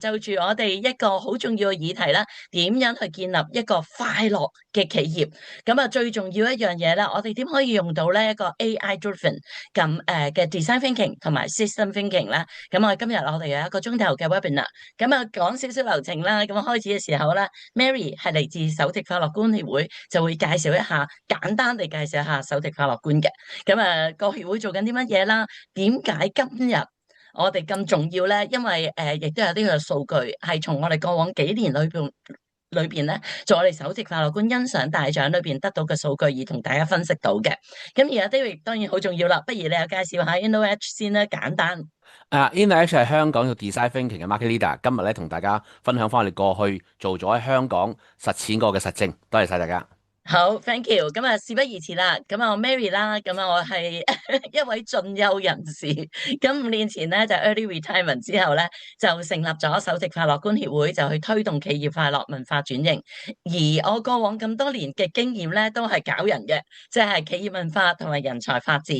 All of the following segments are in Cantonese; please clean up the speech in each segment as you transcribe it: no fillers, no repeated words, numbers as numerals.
就住我哋一個好重要嘅議題啦，點樣去建立一個快樂嘅企業？咁啊，最重要一樣嘢啦，我哋點可以用到呢一個 AI driven 咁嘅 design thinking 同埋 system thinking 啦？咁我今日我哋有一個鐘頭嘅 webinar，咁啊講少少流程啦。咁開始嘅時候咧，Mary 係嚟自首席快樂觀協會，就會介紹一下，簡單地介紹一下首席快樂觀嘅。咁啊，個協會做緊啲乜嘢啦？點解今日我哋咁重要咧？因為亦都有啲嘅數據係從我哋過往幾年裏邊咧，做我哋首席快樂觀欣賞大獎裏邊得到嘅數據，而同大家分析到嘅。咁而家 David 當然好重要啦，不如你又介紹下 InnoEdge 先啦，簡單。InnoEdge 係香港嘅 design thinking 嘅 market leader，今日咧同大家分享翻我哋過去做咗喺香港實踐過嘅實證，多謝晒大家。好，thank you。咁啊，事不宜遲啦。咁啊，我 Mary 啦，咁啊，我係一位進休人士。咁5年前咧就 early retirement 之後咧，就成立咗首席快樂觀協會，就去推動企業快樂文化轉型。而我過往咁多年嘅經驗咧，都係搞人嘅，即係企業文化同埋人才發展。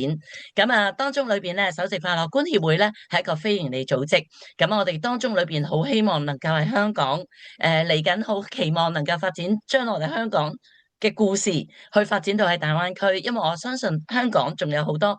咁啊，當中裏邊咧，首席快樂觀協會咧係一個非營利組織。咁我哋當中裏邊好希望能夠喺香港，嚟緊好期望能夠發展將來我哋香港嘅故事去發展到喺大灣區，因為我相信香港仲有好多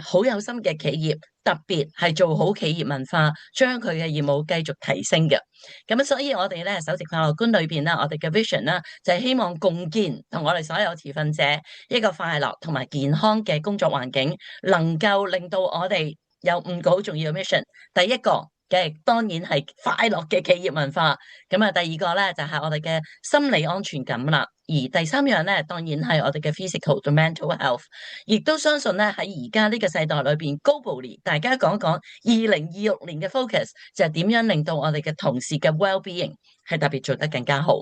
好有心嘅企業，特別係做好企業文化，將佢嘅業務繼續提升嘅。咁所以我哋咧首席快樂觀裏邊啦，我哋嘅 vision 啦，就係希望共建同我哋所有持份者一個快樂同埋健康嘅工作環境，能夠令到我哋有5個好重要嘅 mission。第一個嘅當然係快樂嘅企業文化，咁啊第二個咧就係我哋嘅心理安全感啦。而第三樣咧，當然係我哋嘅 physical 同 mental health，亦都相信咧喺而家呢個世代裏邊，globally 大家講講2026年嘅 focus 就係點樣令到我哋嘅同事嘅 well-being 係特別做得更加好。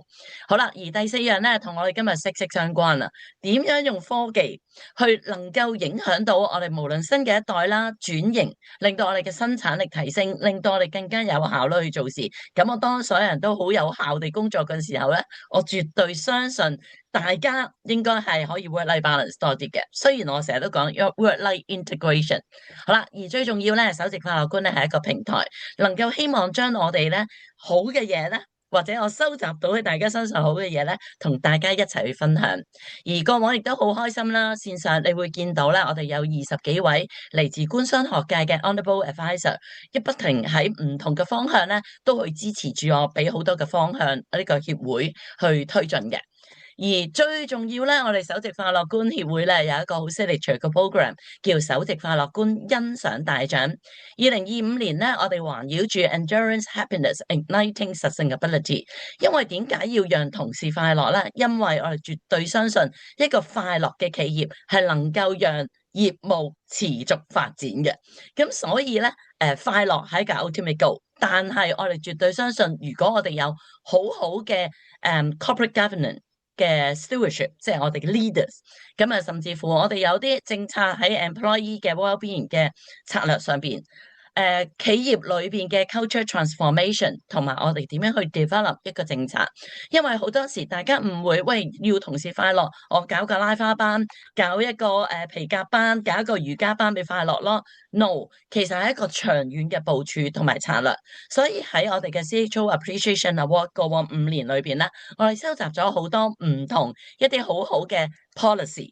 好啦，而第四樣咧，同我哋今日息息相關啦，點樣用科技去能夠影響到我哋無論新嘅一代啦，轉型，令到我哋嘅生產力提升，令到我哋更加有效率去做事。咁我當所有人都好有效地工作嘅時候咧，我絕對相信大家應該係可以 work-life balance 多啲嘅。雖然我成日都講 work-life integration。好啦，而最重要咧，首席快樂觀咧係一個平台，能夠希望將我哋咧好嘅嘢咧，或者我收集到喺大家身上好嘅嘢咧，同大家一齊去分享。而過往亦都好開心啦，線上你會見到咧，我哋有20幾位嚟自官商學界嘅 honorable advisor，一不停喺唔同嘅方向咧，都去支持住我，俾好多嘅方向呢個協會去推進嘅。而最重要咧，我哋首席快樂觀協會咧有一個好 signature 嘅 program，叫首席快樂觀欣賞大獎。2025年咧，我哋環繞住 endurance happiness igniting sustainability。因為點解要讓同事快樂咧？因為我哋絕對相信一個快樂嘅企業係能夠讓業務持續發展嘅。咁所以咧，快樂係一個 ultimate goal，但係我哋絕對相信，如果我哋有好好嘅corporate governance 嘅 stewardship，即係我哋嘅 leaders，咁啊，甚至乎我哋有啲政策喺 employee 嘅 well-being 嘅策略上邊，企業裏邊嘅 culture transformation，同埋我哋點樣去 develop 一個政策。因為好多時大家誤會，喂，要同事快樂，我搞個拉花班，搞一個皮革班，搞一個瑜伽班俾快樂咯。No，其實係一個長遠嘅部署同埋策略。所以喺我哋嘅 CHO Appreciation Award 過往5年裏邊咧，我哋收集咗好多唔同一啲好好嘅 policy，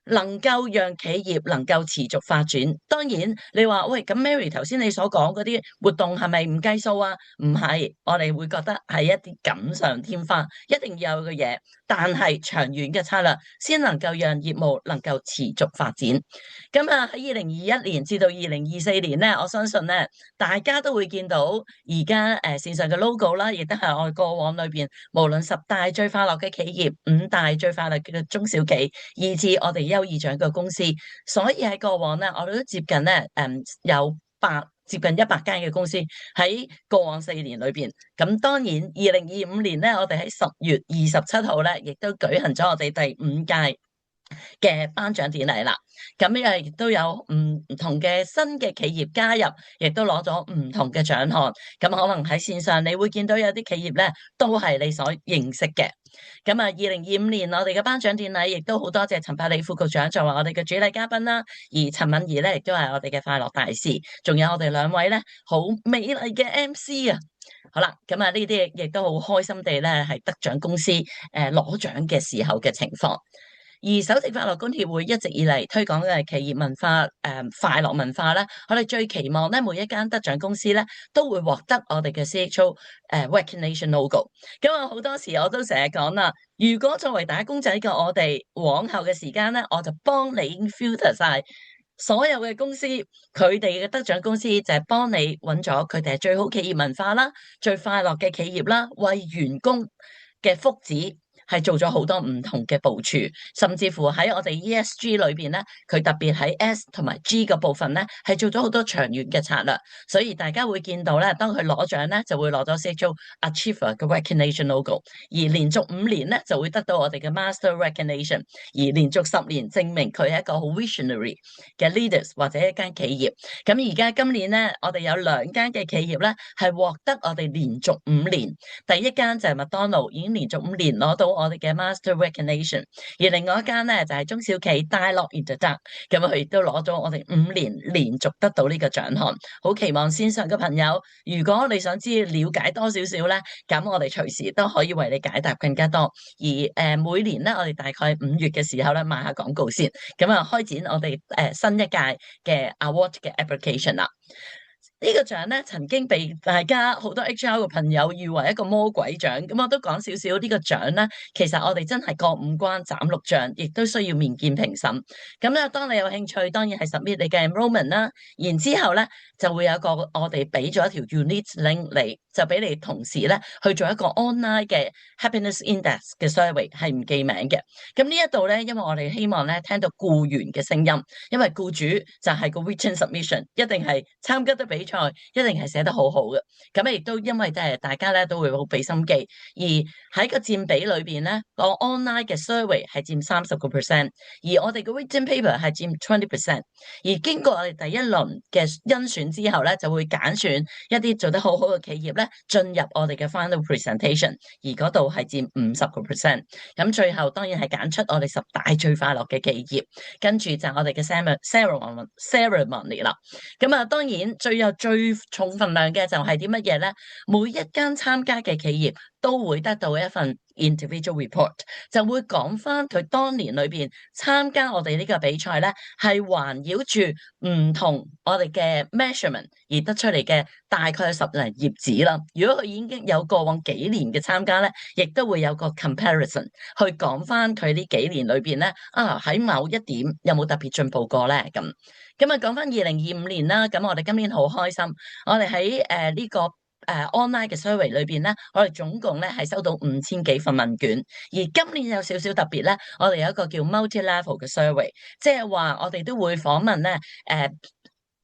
能夠讓企業能夠持續發展。當然你話喂，咁 Mary 頭先你所講嗰啲活動係咪唔計數啊？唔係，我哋會覺得係一啲錦上添花，一定要有嘅嘢，但係長遠嘅策略先能夠讓業務能夠持續發展。咁啊喺2021年至到2024年咧，我相信咧大家都會見到而家線上嘅 logo 啦，亦都係我哋過往裏邊無論10大最快樂嘅企業、5大最快樂嘅中小企，以至我哋優異獎嘅公司。所以喺過往咧，我哋都接近咧有接近100間嘅公司喺過往4年裏邊。咁當然2025年咧，我哋喺10月27號咧，亦都舉行咗我哋第5屆嘅頒獎典禮啦。咁亦都有唔同嘅新嘅企業加入，亦都攞咗唔同嘅獎項。咁可能喺線上你會見到有啲企業咧都係你所認識嘅。咁啊，2025年我哋嘅頒獎典禮亦都好多謝陳百里副局長作為我哋嘅主禮嘉賓啦，而陳敏儀咧亦都係我哋嘅快樂大使，仲有我哋兩位咧好美麗嘅 MC 啊！好啦，咁啊呢啲亦都好開心地咧係得獎公司攞獎嘅時候嘅情況。而首席法樂觀協會一直以嚟推廣嘅企業文化，快樂文化咧，我哋最期望咧每一間得獎公司咧都會獲得我哋嘅 CHO recognition logo。咁啊好多時我都成日講啦，如果作為打工仔嘅我哋，往後嘅時間咧，我就幫你 filter 晒所有嘅公司，佢哋嘅得獎公司就係幫你揾咗佢哋係最好企業文化啦，最快樂嘅企業啦，為員工嘅福祉。係做咗好多唔同嘅部署，甚至乎喺我哋 ESG 裏邊咧，佢特別喺 S 同埋 G 嘅部分咧，係做咗好多長遠嘅策略。所以大家會見到咧，當佢攞獎咧，就會攞咗 CHO Achiever 嘅 recognition logo，而連續5年咧就會得到我哋嘅 Master recognition，而連續10年證明佢係一個好 visionary 嘅 leaders 或者一間企業。咁而家今年咧，我哋有2間嘅企業咧係獲得我哋連續5年，第一間就係麥當勞，已經連續5年攞到我哋嘅 Master recognition， 而另外一間咧就係中小企 Dialogue in the Dark， 咁佢亦都攞咗我哋5年連續得到呢個獎項。好期望線上嘅朋友，如果你想知了解多少少咧，咁我哋隨時都可以為你解答更加多。而每年咧，我哋大概5月嘅時候咧，賣下廣告先，咁啊開展我哋新一屆嘅 award 嘅 application 啦。呢個獎咧，曾經被大家好多 HR 嘅朋友譽為一個魔鬼獎，咁我都講少少呢個獎咧。其實我哋真係過5關斬6將，亦都需要面見評審。咁咧，當你有興趣，當然係 submit 你嘅 enrollment 啦。然之後咧，就會有一個我哋俾咗一條 unique link 嚟，就俾你同時咧去做一個 online 嘅 happiness index 嘅 survey，係唔記名嘅。咁呢一度咧，因為我哋希望咧聽到僱員嘅聲音，因為僱主就係個 written submission，一定係參加得比賽，一定係寫得好好嘅。咁亦都因為大家咧都會好俾心機，而喺個佔比裏邊咧，個 online 嘅 survey 係佔30%，而我哋嘅 written paper 係佔20%。而經過我哋第一輪嘅甄選之後咧，就會揀選一啲做得好好嘅企業咧，進入我哋嘅 final presentation，而嗰度係佔50%。咁最後當然係揀出我哋10大最快樂嘅企業，跟住就我哋嘅 ceremony 啦。咁啊，當然最重分量嘅就係啲乜嘢咧？每一間參加嘅企業都會得到一份 individual report， 就會講翻佢當年裏邊參加我哋呢個比賽咧，係環繞住唔同我哋嘅 measurement 而得出嚟嘅大概10零頁紙啦。如果佢已經有過往幾年嘅參加咧，亦都會有個 comparison 去講翻佢呢幾年裏邊咧，喺某一點有冇特別進步過咧？咁啊，講翻2025年啦，咁我哋今年好開心，我哋喺呢個online 嘅 survey 裏邊咧，我哋總共咧係收到5000幾份問卷，而今年有少少特別咧，我哋有一個叫 multi-level 嘅 survey， 即係話我哋都會訪問咧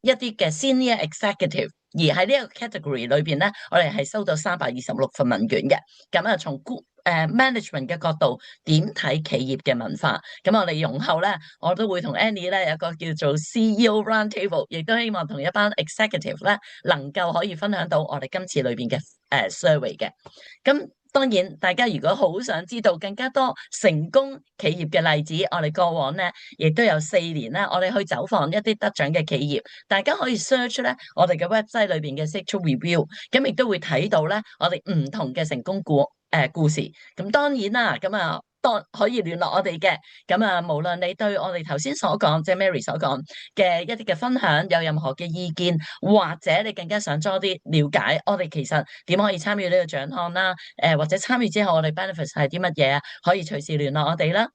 一啲嘅 senior executive，而喺呢一個 category 裏邊咧，我哋係收到326份問卷嘅。咁啊，從management 嘅角度點睇企業嘅文化？咁我哋容後咧，我都會同 Annie 咧有個叫做 CEO Roundtable， 亦都希望同一班 executive 咧能夠可以分享到我哋今次裏邊嘅survey 嘅。咁當然，大家如果好想知道更加多成功企業嘅例子，我哋過往咧亦都有4年咧，我哋去走訪一啲得獎嘅企業，大家可以 search 咧我哋嘅 website 裏邊嘅 CHO Review， 咁亦都會睇到咧我哋唔同嘅成功故事。咁當然啦，咁啊當可以聯絡我哋嘅，咁啊無論你對我哋頭先所講，即係 Mary 所講嘅一啲嘅分享有任何嘅意見，或者你更加想多啲了解我哋其實點可以參與呢個獎項啦，或者參與之後我哋 benefits 係啲乜嘢啊，可以隨時聯絡我哋啦。